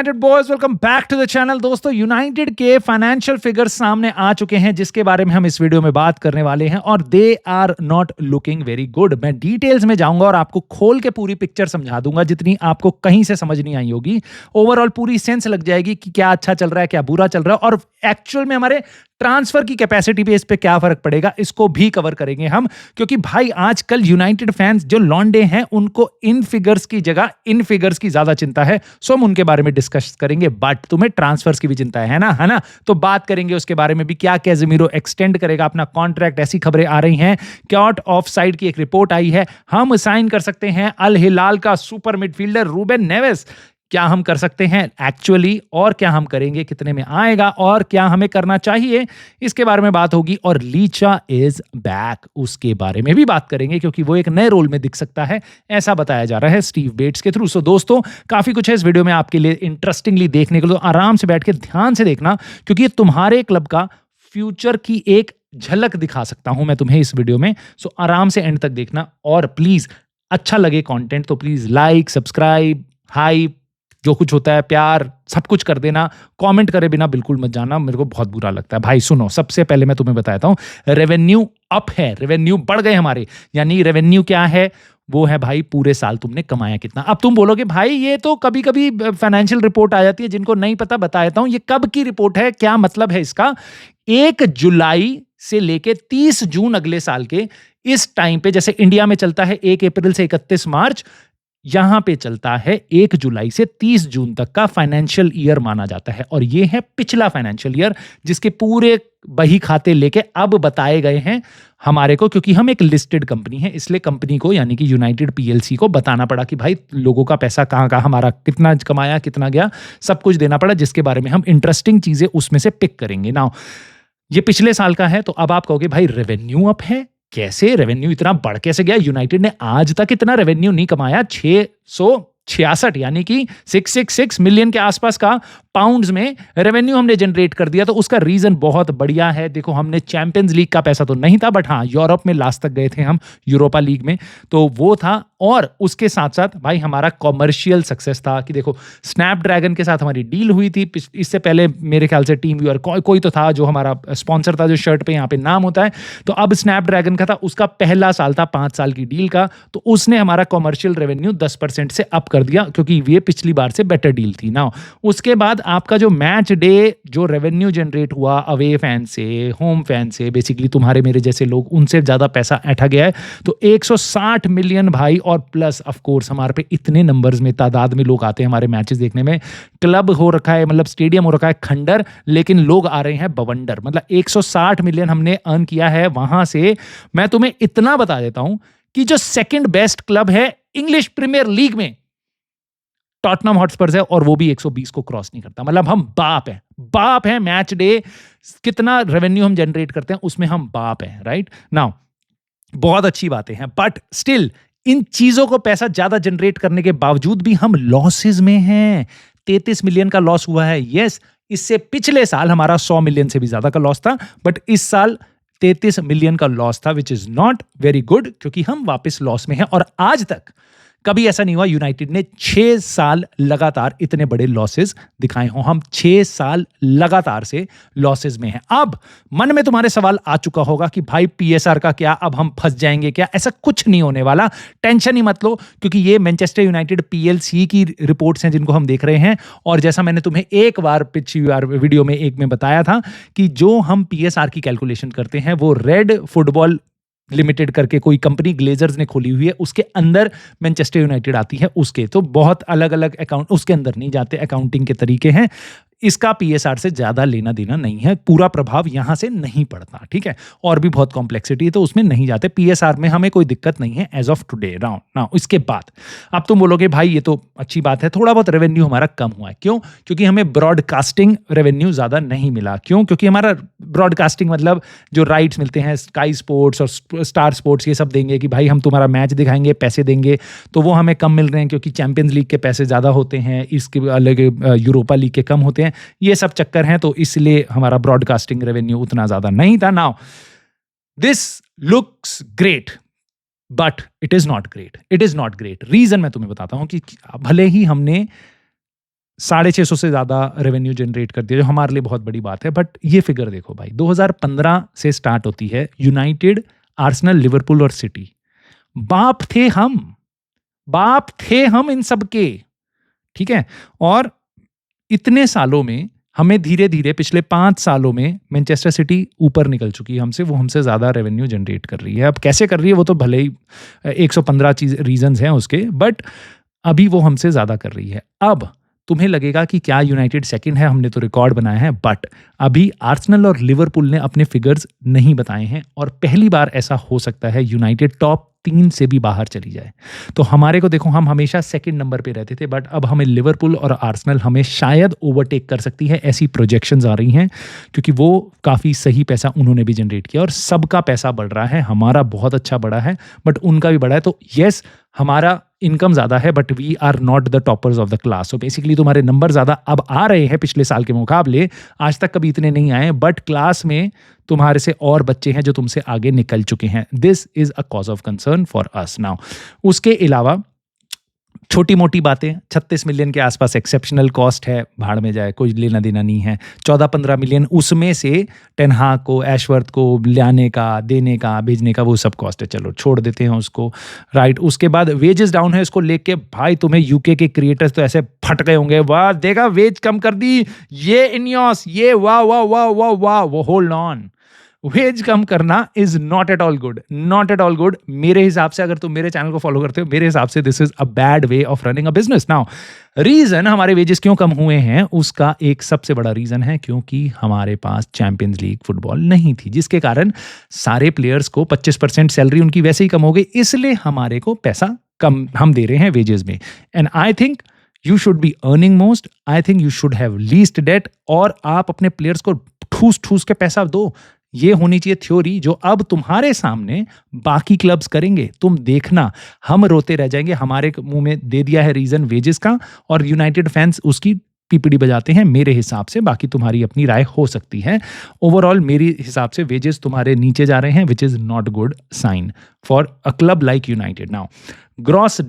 United boys welcome back to the channel. दोस्तों, United के financial figures सामने आ चुके हैं जिसके बारे में हम इस वीडियो में बात करने वाले हैं और they are not looking very good. मैं डिटेल्स में जाऊंगा और आपको खोल के पूरी पिक्चर समझा दूंगा जितनी आपको कहीं से समझ नहीं आई होगी। ओवरऑल पूरी सेंस लग जाएगी कि क्या अच्छा चल रहा है, क्या बुरा चल रहा है और एक्चुअल में हमारे ट्रांसफर की कैपेसिटी पे इस पे क्या फर्क पड़ेगा, इसको भी कवर करेंगे हम। क्योंकि भाई आजकल यूनाइटेड फैंस जो लॉन्डे हैं उनको इन फिगर्स की जगह इन फिगर्स की ज्यादा चिंता है, सो हम उनके बारे में डिस्कस करेंगे। बट तुम्हें ट्रांसफर्स की भी चिंता है ना? तो बात करेंगे उसके बारे में भी। क्या कैज़ेमीरो एक्सटेंड करेगा अपना कॉन्ट्रैक्ट, ऐसी खबरें आ रही हैं। क्याट ऑफ साइड की एक रिपोर्ट आई है, हम साइन कर सकते हैं अल हिलाल का सुपर मिडफील्डर रूबेन नेवेस। क्या हम कर सकते हैं एक्चुअली, और क्या हम करेंगे, कितने में आएगा और क्या हमें करना चाहिए, इसके बारे में बात होगी। और लीचा इज बैक, उसके बारे में भी बात करेंगे क्योंकि वो एक नए रोल में दिख सकता है, ऐसा बताया जा रहा है स्टीव बेट्स के थ्रू। सो दोस्तों, काफी कुछ है इस वीडियो में आपके लिए इंटरेस्टिंगली देखने के लिए। तो आराम से बैठ के ध्यान से देखना क्योंकि ये तुम्हारे क्लब का फ्यूचर की एक झलक दिखा सकता हूं मैं तुम्हें इस वीडियो में। सो आराम से एंड तक देखना और प्लीज अच्छा लगे कंटेंट तो प्लीज लाइक, सब्सक्राइब, हाइप, जो कुछ होता है प्यार, सब कुछ कर देना। कमेंट करे बिना बिल्कुल मत जाना, मेरे को बहुत बुरा लगता है। भाई सुनो, सबसे पहले मैं तुम्हें बताता हूं, रेवेन्यू अप है, रेवेन्यू बढ़ गए हमारे। यानी रेवेन्यू क्या है, वो है भाई पूरे साल तुमने कमाया कितना। अब तुम बोलोगे भाई ये तो कभी कभी फाइनेंशियल रिपोर्ट आ जाती है, जिनको नहीं पता बता देता हूं ये कब की रिपोर्ट है, क्या मतलब है इसका। 1 जुलाई से लेके 30 जून अगले साल के इस टाइम पे, जैसे इंडिया में चलता है 1 अप्रैल से 31 मार्च, यहां पे चलता है 1 जुलाई से 30 जून तक का फाइनेंशियल ईयर माना जाता है। और ये है पिछला फाइनेंशियल ईयर जिसके पूरे बही खाते लेके अब बताए गए हैं हमारे को, क्योंकि हम एक लिस्टेड कंपनी है इसलिए कंपनी को यानी कि यूनाइटेड पीएलसी को बताना पड़ा कि भाई लोगों का पैसा कहां कहां, हमारा कितना कमाया, कितना गया, सब कुछ देना पड़ा, जिसके बारे में हम इंटरेस्टिंग चीजें उसमें से पिक करेंगे। नाउ ये पिछले साल का है, तो अब आप कहोगे भाई रेवेन्यू अप है, कैसे रेवेन्यू इतना बढ़ कैसे गया? यूनाइटेड ने आज तक इतना रेवेन्यू नहीं कमाया। 666 यानी कि 666 मिलियन के आसपास का पाउंड्स में रेवेन्यू हमने जनरेट कर दिया। तो उसका रीजन बहुत बढ़िया है। देखो, हमने चैंपियंस लीग का पैसा तो नहीं था, बट हाँ यूरोप में लास्ट तक गए थे हम, यूरोपा लीग में, तो वो था। और उसके साथ साथ भाई हमारा कॉमर्शियल सक्सेस था कि देखो स्नैपड्रैगन के साथ हमारी डील हुई थी। इससे पहले मेरे ख्याल से टीम व्यूअर कोई तो था जो हमारा स्पॉन्सर था, जो शर्ट पे यहाँ पे नाम होता है। तो अब स्नैपड्रैगन का था, उसका पहला साल था 5 साल की डील का, तो उसने हमारा कॉमर्शियल रेवेन्यू 10% से अप कर दिया क्योंकि ये पिछली बार से बेटर डील थी ना। उसके बाद आपका जो मैच डे जो रेवेन्यू जनरेट हुआ अवे फैन से, होम फैन से, बेसिकली तुम्हारे मेरे जैसे लोग, उनसे ज्यादा पैसा ऐंठा गया है। तो 160 मिलियन भाई, और प्लस ऑफ कोर्स हमारे पे इतने नंबर्स में तादाद में लोग आते हैं हमारे मैचेस देखने में। क्लब हो रखा है, मतलब स्टेडियम हो रखा है खंडर, लेकिन लोग आ रहे हैं बवंडर। मतलब 160 मिलियन हमने अर्न किया है वहां से। मैं तुम्हें इतना बता देता हूं कि जो सेकंड बेस्ट क्लब है इंग्लिश प्रीमियर लीग में, टॉटनहम हॉटस्पर्स है, और वो भी 120 को क्रॉस नहीं करता। मतलब हम बाप हैं। मैच डे कितना रेवेन्यू हम जनरेट करते हैं उसमें हम बाप हैं, राइट नाउ। बहुत अच्छी बातें हैं, बट स्टिल इन चीजों को पैसा ज्यादा जनरेट करने के बावजूद भी हम लॉसेस में हैं। 33 मिलियन का लॉस हुआ है। यस, इससे पिछले साल हमारा 100 मिलियन से भी ज्यादा का लॉस था, बट इस साल 33 मिलियन का लॉस था, विच इज नॉट वेरी गुड क्योंकि हम वापस लॉस में हैं। और आज तक कभी ऐसा नहीं हुआ यूनाइटेड ने 6 साल लगातार इतने बड़े लॉसेस दिखाए हों। हम 6 साल लगातार से लॉसेस में हैं। अब मन में तुम्हारे सवाल आ चुका होगा कि भाई पीएसआर का क्या, अब हम फंस जाएंगे क्या? ऐसा कुछ नहीं होने वाला, टेंशन ही मत लो, क्योंकि ये मैनचेस्टर यूनाइटेड पीएलसी की रिपोर्ट्स हैं जिनको हम देख रहे हैं। और जैसा मैंने तुम्हें एक बार पिछली बार वीडियो में एक में बताया था कि जो हम पीएसआर की कैलकुलेशन करते हैं वो रेड फुटबॉल लिमिटेड करके कोई कंपनी ग्लेजर्स ने खोली हुई है, उसके अंदर मैनचेस्टर यूनाइटेड आती है। उसके तो बहुत अलग अलग अकाउंट उसके अंदर नहीं जाते, अकाउंटिंग के तरीके हैं। इसका पीएसआर से ज्यादा लेना देना नहीं है, पूरा प्रभाव यहां से नहीं पड़ता, ठीक है। और भी बहुत कॉम्प्लेक्सिटी है तो उसमें नहीं जाते। पीएसआर में हमें कोई दिक्कत नहीं है as of today round now. इसके बाद अब तुम बोलोगे भाई ये तो अच्छी बात है, थोड़ा बहुत रेवेन्यू हमारा कम हुआ है। क्यों? क्योंकि हमें ब्रॉडकास्टिंग रेवेन्यू ज्यादा नहीं मिला। क्यों? क्योंकि हमारा ब्रॉडकास्टिंग मतलब जो राइट्स मिलते हैं स्काई स्पोर्ट्स और स्टार स्पोर्ट्स, ये सब देंगे कि भाई हम तुम्हारा मैच दिखाएंगे, पैसे देंगे, तो वो हमें कम मिल रहे हैं क्योंकि चैंपियंस लीग के पैसे ज्यादा होते हैं, इसके अलग यूरोपा लीग के कम होते हैं। ये सब चक्कर हैं, तो इसलिए हमारा ब्रॉडकास्टिंग रेवेन्यू उतना ज्यादा नहीं था। Now this looks great but it is not great. Reason मैं तुम्हें बताता हूं कि भले ही हमने 650 से ज़्यादा रेवेन्यू जनरेट कर दिया, जो हमारे लिए बहुत बड़ी बात है। बट ये फिगर देखो भाई, 2015 से स्टार्ट होती है। यूनाइटेड, आर्सेनल, लिवरपूल और सिटी, बाप थे हम इन सब के, ठीक है। और इतने सालों में हमें धीरे धीरे पिछले 5 सालों में मैनचेस्टर सिटी ऊपर निकल चुकी है हमसे, वो हमसे ज़्यादा रेवेन्यू जनरेट कर रही है। अब कैसे कर रही है वो तो भले ही 115 रीजंस हैं उसके, बट अभी वो हमसे ज़्यादा कर रही है। अब तुम्हें लगेगा कि क्या यूनाइटेड सेकंड है, हमने तो रिकॉर्ड बनाया है, बट अभी आर्सेनल और लिवरपूल ने अपने फिगर्स नहीं बताए हैं और पहली बार ऐसा हो सकता है यूनाइटेड टॉप 3 से भी बाहर चली जाए। तो हमारे को देखो, हम हमेशा सेकंड नंबर पे रहते थे, बट अब हमें लिवरपूल और आर्सेनल हमें शायद ओवरटेक कर सकती है, ऐसी प्रोजेक्शंस आ रही हैं, क्योंकि वो काफ़ी सही पैसा उन्होंने भी जनरेट किया और सबका पैसा बढ़ रहा है। हमारा बहुत अच्छा बढ़ा है, बट उनका भी बढ़ा है। तो येस, हमारा इनकम ज़्यादा है, but we are not the toppers of the class. So basically तुम्हारे नंबर ज़्यादा अब आ रहे हैं पिछले साल के मुकाबले, आज तक कभी इतने नहीं आए, बट क्लास में तुम्हारे से और बच्चे हैं जो तुमसे आगे निकल चुके हैं। This is a cause of concern for us now. उसके अलावा छोटी मोटी बातें, 36 मिलियन के आसपास एक्सेप्शनल कॉस्ट है, भाड़ में जाए, कोई लेना देना नहीं है। 14-15 मिलियन उसमें से टेन हाग को, एशवर्थ को लाने का, देने का, भेजने का, वो सब कॉस्ट है, चलो छोड़ देते हैं उसको, राइट। उसके बाद वेजेस डाउन है, इसको लेके भाई तुम्हें यूके के क्रिएटर्स तो ऐसे फट गए होंगे, वाह देखा वेज कम कर दी, ये इनियोस, ये वाह वाह वाह वाह वाह, वो होल्ड ऑन, वेज कम करना is not at all good, not at all good. मेरे हिसाब से, अगर तुम मेरे चैनल को फॉलो करते हो, मेरे हिसाब से this is a bad way of running a business. Now reason हमारे वेजेस क्यों कम हुए हैं, उसका एक सबसे बड़ा रीजन है क्योंकि हमारे पास चैंपियंस लीग फुटबॉल नहीं थी, जिसके कारण सारे प्लेयर्स को 25% सैलरी उनकी वैसे ही कम हो गई, इसलिए हमारे को पैसा कम हम दे रहे हैं वेजेस में। And I think you should be earning most, I think you should have least debt, और आप अपने प्लेयर्स को ठूस ठूस के पैसा दो। ये होनी चाहिए थ्योरी जो अब तुम्हारे सामने बाकी क्लब्स करेंगे। तुम देखना, हम रोते रह जाएंगे, हमारे मुंह में दे दिया है रीजन वेजेस का, और यूनाइटेड फैंस उसकी पीपीडी बजाते हैं मेरे हिसाब से। बाकी तुम्हारी अपनी राय हो सकती है। ओवरऑल मेरे हिसाब से वेजेस तुम्हारे नीचे जा रहे हैं, which is not good sign for a club like United. Now gross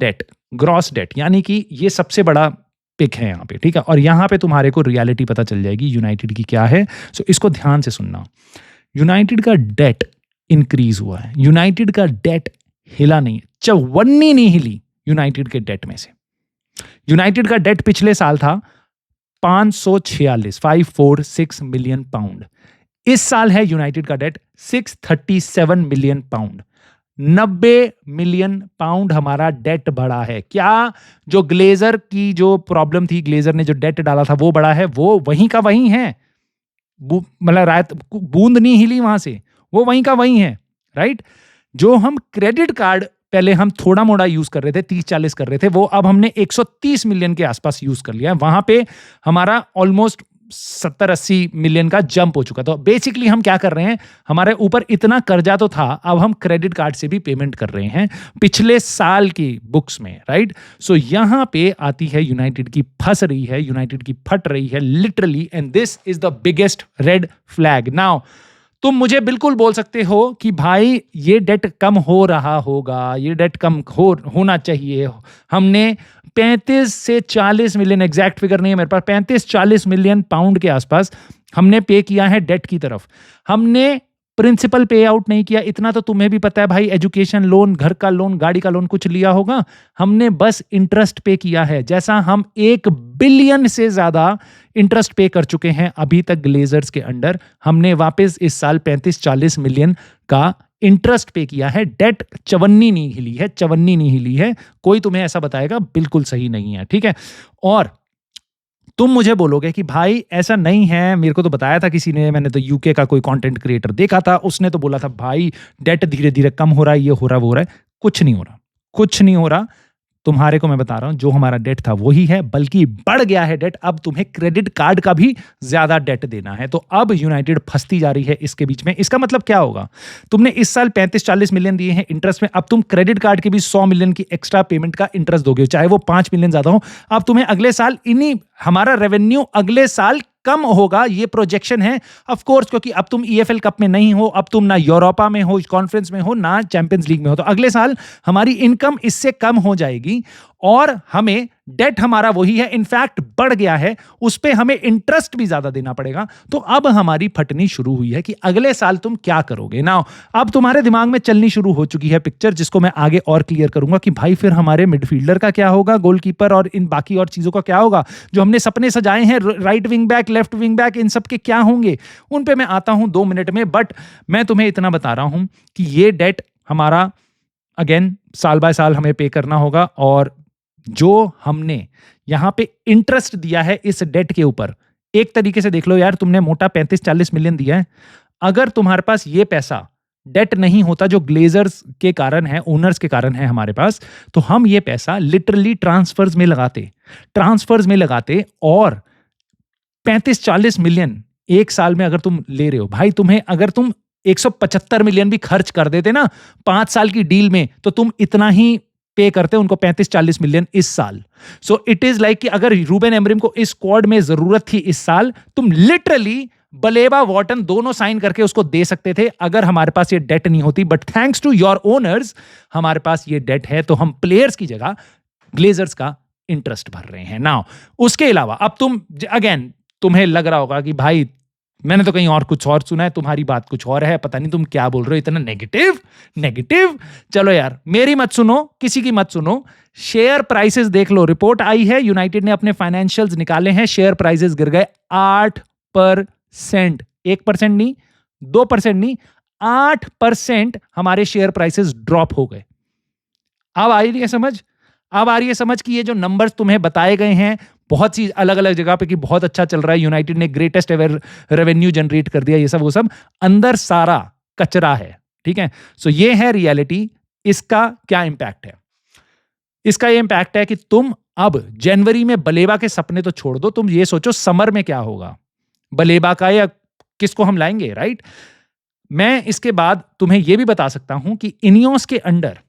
debt यानी कि ये सबसे बड़ा पिक है यहाँ पे, ठीक है। और यहाँ पे तुम्हारे को रियलिटी पता चल जाएगी यूनाइटेड की क्या है। सो इसको ध्यान से सुनना। यूनाइटेड का डेट इंक्रीज हुआ है, यूनाइटेड का डेट हिला नहीं, चवन्नी नहीं हिली यूनाइटेड के डेट में से। यूनाइटेड का डेट पिछले साल था 546 मिलियन पाउंड। इस साल है यूनाइटेड का debt 637 million pound. 90 million pound हमारा डेट बढ़ा है। क्या जो ग्लेजर की जो प्रॉब्लम थी, ग्लेजर ने जो डेट डाला था वो बढ़ा है, वो वहीं का वहीं है, मतलब रात बूंद नहीं हिली वहां से, वो वहीं का वहीं है, राइट। जो हम क्रेडिट कार्ड पहले हम थोड़ा मोड़ा यूज कर रहे थे, 30-40 कर रहे थे, वो अब हमने 130 मिलियन के आसपास यूज कर लिया है। वहां पे हमारा ऑलमोस्ट 70-80 मिलियन का जंप हो चुका था। बेसिकली हम क्या कर रहे हैं, हमारे ऊपर इतना कर्जा तो था, अब हम क्रेडिट कार्ड से भी पेमेंट कर रहे हैं पिछले साल की बुक्स में, राइट। सो यहां पे आती है यूनाइटेड की फंस रही है, यूनाइटेड की फट रही है literally, and this is the biggest red flag. Now तुम मुझे बिल्कुल बोल सकते हो कि भाई ये डेट कम हो रहा होगा, ये डेट कम होना चाहिए। हमने 35 से 40 मिलियन, एग्जैक्ट फिगर नहीं है मेरे पास, 35-40 मिलियन पाउंड के आसपास हमने पे किया है डेट की तरफ। हमने प्रिंसिपल पे आउट नहीं किया, इतना तो तुम्हें भी पता है भाई। एजुकेशन लोन, घर का लोन, गाड़ी का लोन कुछ लिया होगा, हमने बस इंटरेस्ट पे किया है। जैसा हम 1 बिलियन से ज्यादा इंटरेस्ट पे कर चुके हैं अभी तक ग्लेजर्स के अंडर, हमने वापस इस साल 35-40 मिलियन का इंटरेस्ट पे किया है। डेट चवन्नी नहीं हिली है, चवन्नी नहीं हिली है। कोई तुम्हें ऐसा बताएगा बिल्कुल सही नहीं है, ठीक है। और तुम मुझे बोलोगे कि भाई ऐसा नहीं है, मेरे को तो बताया था किसी ने, मैंने तो यूके का कोई कंटेंट क्रिएटर देखा था, उसने तो बोला था भाई डेट धीरे धीरे कम हो रहा है, ये हो रहा है, वो हो रहा है। कुछ नहीं हो रहा, कुछ नहीं हो रहा। तुम्हारे को मैं बता रहा हूं, जो हमारा डेट था वही है, बल्कि बढ़ गया है डेट। अब तुम्हें क्रेडिट कार्ड का भी ज्यादा डेट देना है। तो अब यूनाइटेड फंसती जा रही है इसके बीच में। इसका मतलब क्या होगा, तुमने इस साल 35-40 मिलियन दिए हैं इंटरेस्ट में, अब तुम क्रेडिट कार्ड के भी 100 मिलियन की एक्स्ट्रा पेमेंट का इंटरेस्ट दोगे, चाहे वो 5 मिलियन ज्यादा हो। अब तुम्हें अगले साल हमारा रेवेन्यू अगले साल कम होगा, ये प्रोजेक्शन है ऑफ कोर्स, क्योंकि अब तुम ईएफएल कप में नहीं हो, अब तुम ना यूरोपा में हो, कॉन्फ्रेंस में हो, ना चैंपियंस लीग में हो। तो अगले साल हमारी इनकम इससे कम हो जाएगी। और हमें डेट हमारा वही है, इनफैक्ट बढ़ गया है, उस पे हमें इंटरेस्ट भी ज्यादा देना पड़ेगा। तो अब हमारी फटनी शुरू हुई है कि अगले साल तुम क्या करोगे। नाउ अब तुम्हारे दिमाग में चलनी शुरू हो चुकी है पिक्चर, जिसको मैं आगे और क्लियर करूंगा कि भाई फिर हमारे मिडफील्डर का क्या होगा, गोलकीपर और इन बाकी और चीजों का क्या होगा, जो हमने सपने सजाए हैं, right wing back, left wing back, इन सब के क्या होंगे, उन पे मैं आता हूं 2 मिनट में। बट मैं तुम्हें इतना बता रहा हूं कि ये डेट हमारा अगेन साल बाय साल हमें पे करना होगा, और जो हमने यहां पे इंटरेस्ट दिया है इस डेट के ऊपर, एक तरीके से देख लो यार, तुमने मोटा 35-40 मिलियन दिया है। अगर तुम्हारे पास ये पैसा डेट नहीं होता जो ग्लेजर्स के कारण है, ओनर्स के कारण है हमारे पास, तो हम ये पैसा लिटरली ट्रांसफर्स में लगाते और 35-40 मिलियन एक साल में अगर तुम ले रहे हो भाई, तुम्हें अगर तुम 175 मिलियन भी खर्च कर देते ना 5 साल की डील में, तो तुम इतना ही पे करते उनको 35-40 मिलियन इस साल। सो इट इज लाइक कि अगर रूबेन एमरिम को इस स्क्वाड में जरूरत थी इस साल, तुम लिटरली बलेबा वॉर्टन दोनों साइन करके उसको दे सकते थे अगर हमारे पास ये डेट नहीं होती। But thanks to your owners हमारे पास ये डेट है, तो हम प्लेयर्स की जगह ग्लेजर्स का इंटरेस्ट भर रहे हैं। नाउ उसके अलावा अब तुम अगेन, तुम्हें लग रहा होगा कि भाई मैंने तो कहीं और कुछ और सुना है, तुम्हारी बात कुछ और है, पता नहीं तुम क्या बोल रहे हो, इतना नेगेटिव। चलो यार, मेरी मत सुनो, किसी की मत सुनो। शेयर प्राइसेस देख लो, रिपोर्ट आई है, यूनाइटेड ने अपने फाइनेंशियल्स निकाले हैं, शेयर प्राइसेस गिर गए 8%। 1% नहीं, 2% नहीं, 8% हमारे शेयर प्राइसेस ड्रॉप हो गए। अब आ रही है समझ? अब आ रही है समझ कि ये जो नंबर्स तुम्हें बताए गए हैं बहुत सी अलग अलग जगह पे कि बहुत अच्छा चल रहा है, यूनाइटेड ने ग्रेटेस्ट एवर रेवेन्यू जनरेट कर दिया, ये सब वो सब अंदर सारा कचरा है। ठीक है, सो ये है रियलिटी। इसका क्या इंपैक्ट है? इसका ये इंपैक्ट है कि तुम अब जनवरी में बलेबा के सपने तो छोड़ दो, तुम ये सोचो समर में क्या होगा, बलेबा का या किसको हम लाएंगे, राइट? मैं इसके बाद तुम्हें यह भी बता सकता हूं कि इनियोस के अंडर,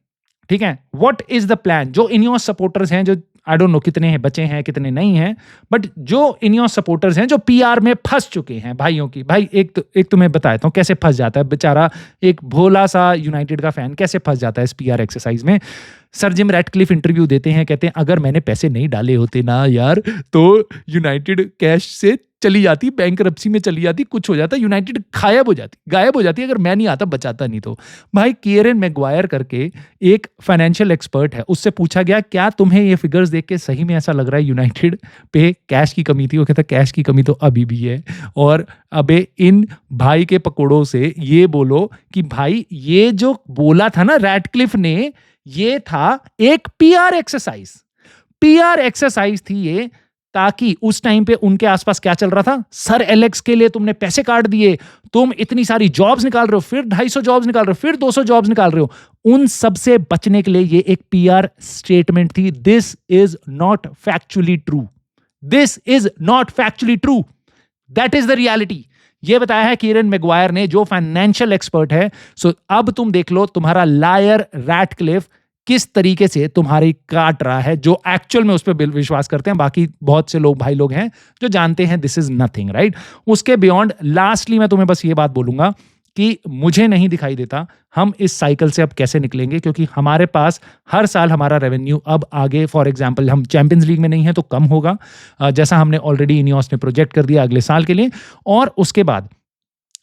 ठीक है, व्हाट इज द प्लान। जो इनियोस सपोर्टर्स हैं, जो आई डोंट नो कितने हैं बचे हैं कितने नहीं हैं, बट जो इनियोस सपोर्टर्स हैं जो पीआर में फंस चुके हैं भाइयों की, भाई एक तो मैं बताता हूं कैसे फंस जाता है बेचारा एक भोला सा यूनाइटेड का फैन, कैसे फंस जाता है इस पीआर एक्सरसाइज में। सर जिम रैटक्लिफ इंटरव्यू देते हैं, कहते हैं अगर मैंने पैसे नहीं डाले होते ना यार, तो यूनाइटेड कैश से चली जाती, बैंकरप्सी में चली जाती, कुछ हो जाता, यूनाइटेड गायब हो जाती अगर मैं नहीं आता, बचाता नहीं। तो भाई किएरन मैगवायर करके एक फाइनेंशियल एक्सपर्ट है, उससे पूछा गया क्या तुम्हें ये फिगर्स देख के सही में ऐसा लग रहा है यूनाइटेड पे कैश की कमी थी? वो कहता कैश की कमी तो अभी भी है, और अबे इन भाई के पकौड़ों से ये बोलो कि भाई ये जो बोला था ना रैटक्लिफ ने, ये था एक पीआर एक्सरसाइज थी ये, ताकि उस टाइम पे उनके आसपास क्या चल रहा था, सर एलेक्स के लिए तुमने पैसे काट दिए, तुम इतनी सारी जॉब्स निकाल रहे हो, फिर 250 जॉब्स निकाल रहे हो, फिर 200 जॉब्स निकाल रहे हो, उन सब से बचने के लिए ये एक पीआर स्टेटमेंट थी। This is not factually true, that is the reality. ये बताया है किएरन मैगवायर ने, जो फाइनेंशियल एक्सपर्ट है। सो अब तुम देख लो तुम्हारा लायर रैटक्लिफ किस तरीके से तुम्हारी काट रहा है, जो एक्चुअल में उस पर विश्वास करते हैं। बाकी बहुत से भाई लोग हैं जो जानते हैं दिस इज नथिंग, राइट? उसके बियॉन्ड लास्टली मैं तुम्हें बस ये बात बोलूंगा कि मुझे नहीं दिखाई देता हम इस साइकिल से अब कैसे निकलेंगे, क्योंकि हमारे पास हर साल हमारा रेवेन्यू अब आगे, फॉर एग्जांपल हम चैंपियंस लीग में नहीं है तो कम होगा, जैसा हमने ऑलरेडी इनियोस ने प्रोजेक्ट कर दिया अगले साल के लिए, और उसके बाद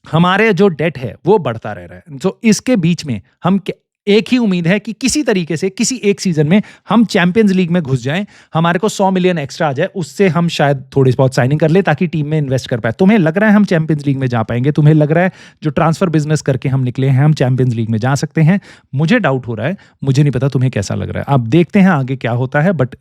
हमारे जो डेट है वो बढ़ता रह रहा है। तो इसके बीच में हम एक ही उम्मीद है कि किसी तरीके से किसी एक सीजन में हम चैंपियंस लीग में घुस जाएं, हमारे को 100 मिलियन एक्स्ट्रा आ जाए, उससे हम शायद थोड़ी बहुत साइनिंग कर ले ताकि टीम में इन्वेस्ट कर पाए। तुम्हें लग रहा है हम चैंपियंस लीग में जा पाएंगे? तुम्हें लग रहा है जो ट्रांसफर बिजनेस करके हम निकले हैं हम चैंपियंस लीग में जा सकते हैं? मुझे डाउट हो रहा है, मुझे नहीं पता तुम्हें कैसा लग रहा है। अब देखते हैं आगे क्या होता है, but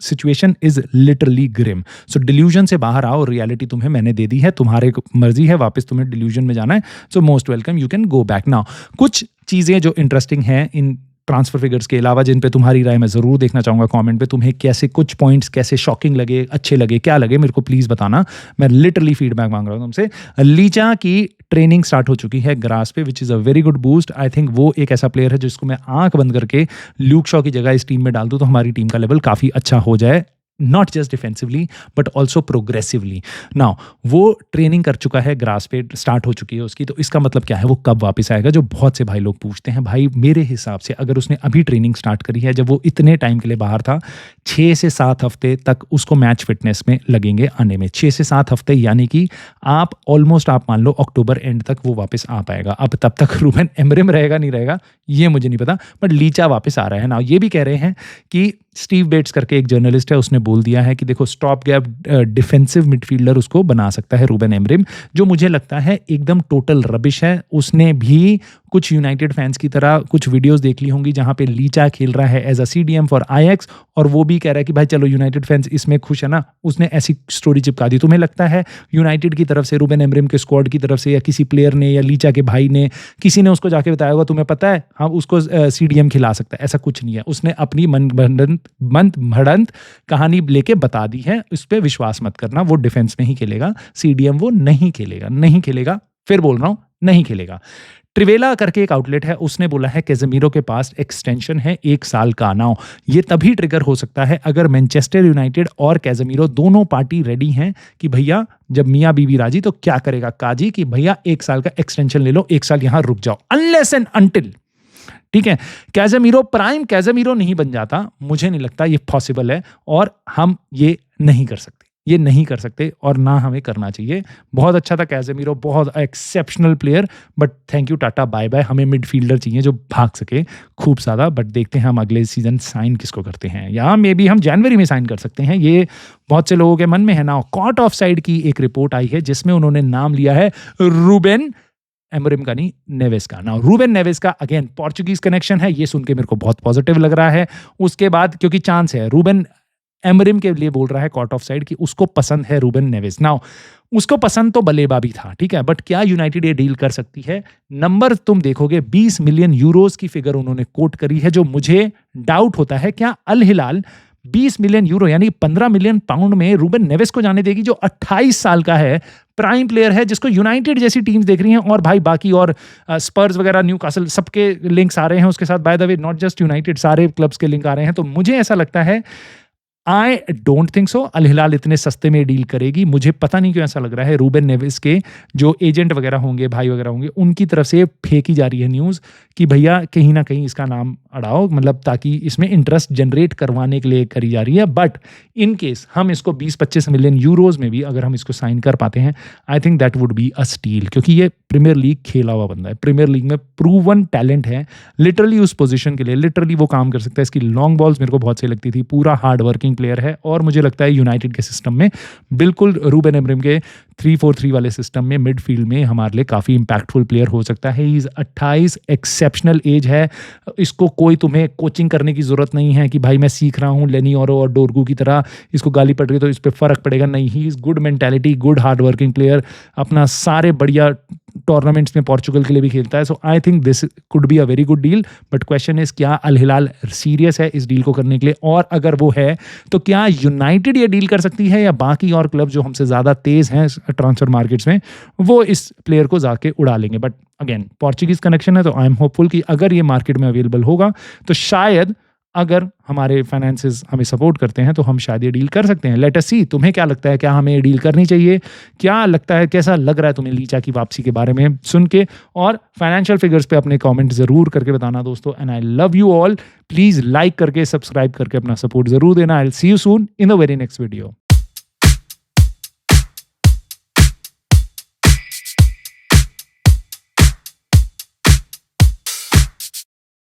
situation is literally grim. So delusion से बाहर आओ, रियलिटी तुम्हें मैंने दे दी है, तुम्हारे मर्जी है वापस तुम्हें डिल्यूजन में जाना है, so most welcome, you can go back now. कुछ चीजें जो इंटरेस्टिंग हैं इन ट्रांसफर फिगर्स के अलावा, जिन पे तुम्हारी राय मैं जरूर देखना चाहूंगा कमेंट पे, तुम्हें कैसे कुछ पॉइंट्स कैसे शॉकिंग लगे, अच्छे लगे, क्या लगे, मेरे को प्लीज बताना। मैं लिटरली फीडबैक मांग रहा हूँ तुमसे। लीचा की ट्रेनिंग स्टार्ट हो चुकी है ग्रास पे, which is a very good boost. I think वो एक ऐसा प्लेयर है जिसको मैं आंख बंद करके ल्यूक शॉ की जगह इस टीम में डाल दूं तो हमारी टीम का लेवल काफी अच्छा हो जाए not just defensively but also progressively. Now वो ट्रेनिंग कर चुका है, ग्रास पे स्टार्ट हो चुकी है उसकी, तो इसका मतलब क्या है, वो कब वापस आएगा, जो बहुत से भाई लोग पूछते हैं। भाई मेरे हिसाब से अगर उसने अभी ट्रेनिंग स्टार्ट करी है, जब वो इतने टाइम के लिए बाहर था, 6 से 7 हफ्ते तक उसको मैच फिटनेस में लगेंगे आने में। 6 से 7 हफ्ते यानी कि आप ऑलमोस्ट आप मान लो अक्टूबर एंड तक वो वापस आ पाएगा। अब तब तक रूबेन एमरिम रहेगा नहीं रहेगा ये मुझे नहीं पता, बट लीचा वापस आ रहा है ना। ये भी कह रहे हैं कि स्टीव बेट्स करके एक जर्नलिस्ट है, उसने बोल दिया है कि देखो स्टॉप गैप डिफेंसिव मिडफील्डर उसको बना सकता है रूबेन एमरिम, जो मुझे लगता है एकदम टोटल रबिश है। उसने भी कुछ यूनाइटेड फैंस की तरह कुछ वीडियोस देख ली होंगी जहां पे लीचा खेल रहा है एज अ सीडीएम फॉर आईएक्स, और वो भी कह रहा है कि भाई चलो यूनाइटेड फैंस इसमें खुश है ना। उसने ऐसी स्टोरी चिपका दी। तुम्हें लगता है यूनाइटेड की तरफ से, रूबेन एमरिम के स्क्वाड की तरफ से, या किसी प्लेयर ने या लीचा के भाई ने, किसी ने उसको जाके बताया होगा तुम्हें पता है हम उसको सीडीएम खिला सकता है? ऐसा कुछ नहीं है। उसने अपनी मनगढ़ंत कहानी लेके बता दी है, उस पर विश्वास मत करना। वो डिफेंस में ही खेलेगा, सीडीएम वो नहीं खेलेगा, नहीं खेलेगा। फिर बोल रहा हूं नहीं खेलेगा। ट्रिवेला करके एक आउटलेट है, उसने बोला है कैजेमीरो के पास एक्सटेंशन है 1 साल का। नाउ ये तभी ट्रिगर हो सकता है अगर मैनचेस्टर यूनाइटेड और कैजेमीरो दोनों पार्टी रेडी हैं कि भैया जब मियां बीवी राजी तो क्या करेगा काजी कि भैया 1 साल का एक्सटेंशन ले लो, 1 साल यहां रुक जाओ, अनलेस एंड अनटिल, ठीक है, कैजेमीरो प्राइम कैजेमीरो नहीं बन जाता। मुझे नहीं लगता ये पॉसिबल है, और हम ये नहीं कर सकते, ये नहीं कर सकते, और ना हमें करना चाहिए। बहुत अच्छा था कैजेमीरो, बहुत exceptional player, but thank you tata bye bye. हमें मिडफील्डर चाहिए जो भाग सके खूब ज़्यादा। बट देखते हैं हम अगले सीजन साइन किसको करते हैं, या मे बी हम जनवरी में साइन कर सकते हैं, ये बहुत से लोगों के मन में है ना। कॉट ऑफ साइड की एक रिपोर्ट आई है जिसमें उन्होंने नाम लिया है रूबेन एमरिम का, नहीं नेवेस का। नाउ रूबेन नेवेस का अगेन पोर्चुगीज कनेक्शन है, ये सुन के मेरे को बहुत पॉजिटिव लग रहा है। उसके बाद क्योंकि चांस है, रूबेन एमरिम के लिए बोल रहा है कॉट ऑफ साइड कि उसको पसंद है रूबेन नेवेस। नाउ उसको पसंद तो बलेबा भी था, ठीक है, बट क्या यूनाइटेड ये डील कर सकती है? नंबर तुम देखोगे 20 मिलियन यूरोज की फिगर उन्होंने कोट करी है, जो मुझे डाउट होता है क्या अल हिलाल 20 मिलियन यूरो यानी 15 मिलियन पाउंड में रूबेन नेवेस को जाने देगी, जो 28 साल का है, प्राइम प्लेयर है, जिसको यूनाइटेड जैसी टीम्स देख रही हैं, और भाई बाकी और स्पर्स वगैरह, न्यूकासल, सबके लिंक्स आ रहे हैं उसके साथ। By the way not just United, सारे क्लब्स के लिंक आ रहे हैं। तो मुझे ऐसा लगता है, आई डोंट थिंक सो अल हिलाल इतने सस्ते में डील करेगी। मुझे पता नहीं क्यों ऐसा लग रहा है। रूबेन नेवेस के जो एजेंट वगैरह होंगे, भाई वगैरह होंगे, उनकी तरफ से फेंकी जा रही है न्यूज़ कि भैया कहीं ना कहीं इसका नाम अड़ाओ, मतलब ताकि इसमें इंटरेस्ट जनरेट करवाने के लिए करी जा रही है। बट इन केस हम इसको 20-25 मिलियन यूरोज में भी अगर हम इसको साइन कर पाते हैं, I think that would be a steel, क्योंकि ये प्रीमियर लीग खेला हुआ बंदा है, प्रीमियर लीग में प्रूवन टैलेंट है, लिटरली उस पोजीशन के लिए लिटरली वो काम कर सकता है। इसकी लॉन्ग बॉल्स मेरे को बहुत सही लगती थी, पूरा हार्ड वर्किंग प्लेयर है, और मुझे लगता है यूनाइटेड के सिस्टम में बिल्कुल रूबेन एमरिम के 3-4-3 वाले सिस्टम में मिडफील्ड में हमारे लिए काफ़ी इंपैक्टफुल प्लेयर हो सकता है। इज 28, एक्सेप्शनल एज है, इसको कोई तुम्हें कोचिंग करने की जरूरत नहीं है कि भाई मैं सीख रहा हूँ लेनी और डोरगू की तरह, इसको गाली पड़ रही है तो इस पर फर्क पड़ेगा, नहीं। He is good mentality, good hard working player, अपना सारे बढ़िया टूर्नामेंट्स में पोर्चुगल के लिए भी खेलता है। So I think this could be a very good deal, but question is क्या अल हिलाल सीरियस है इस डील को करने के लिए, और अगर वो है तो क्या यूनाइटेड ये डील कर सकती है, या बाकी और क्लब जो हमसे ज़्यादा तेज़ हैं ट्रांसफर मार्केट्स में वो इस प्लेयर को जाके उड़ा लेंगे। बट अगेन पोर्चुगीज कनेक्शन है, तो आई एम होपफुल कि अगर ये मार्केट में अवेलेबल होगा तो शायद, अगर हमारे फाइनेंसेस हमें सपोर्ट करते हैं तो हम शायद ये डील कर सकते हैं। लेट अस सी, तुम्हें क्या लगता है, क्या हमें ये डील करनी चाहिए? क्या लगता है, कैसा लग रहा है तुम्हें लीचा की वापसी के बारे में सुन के? और फाइनेंशियल फिगर्स पे अपने कमेंट जरूर करके बताना दोस्तों। And I love you all. Please like करके, सब्सक्राइब करके अपना सपोर्ट जरूर देना। I will see you soon in the very next video.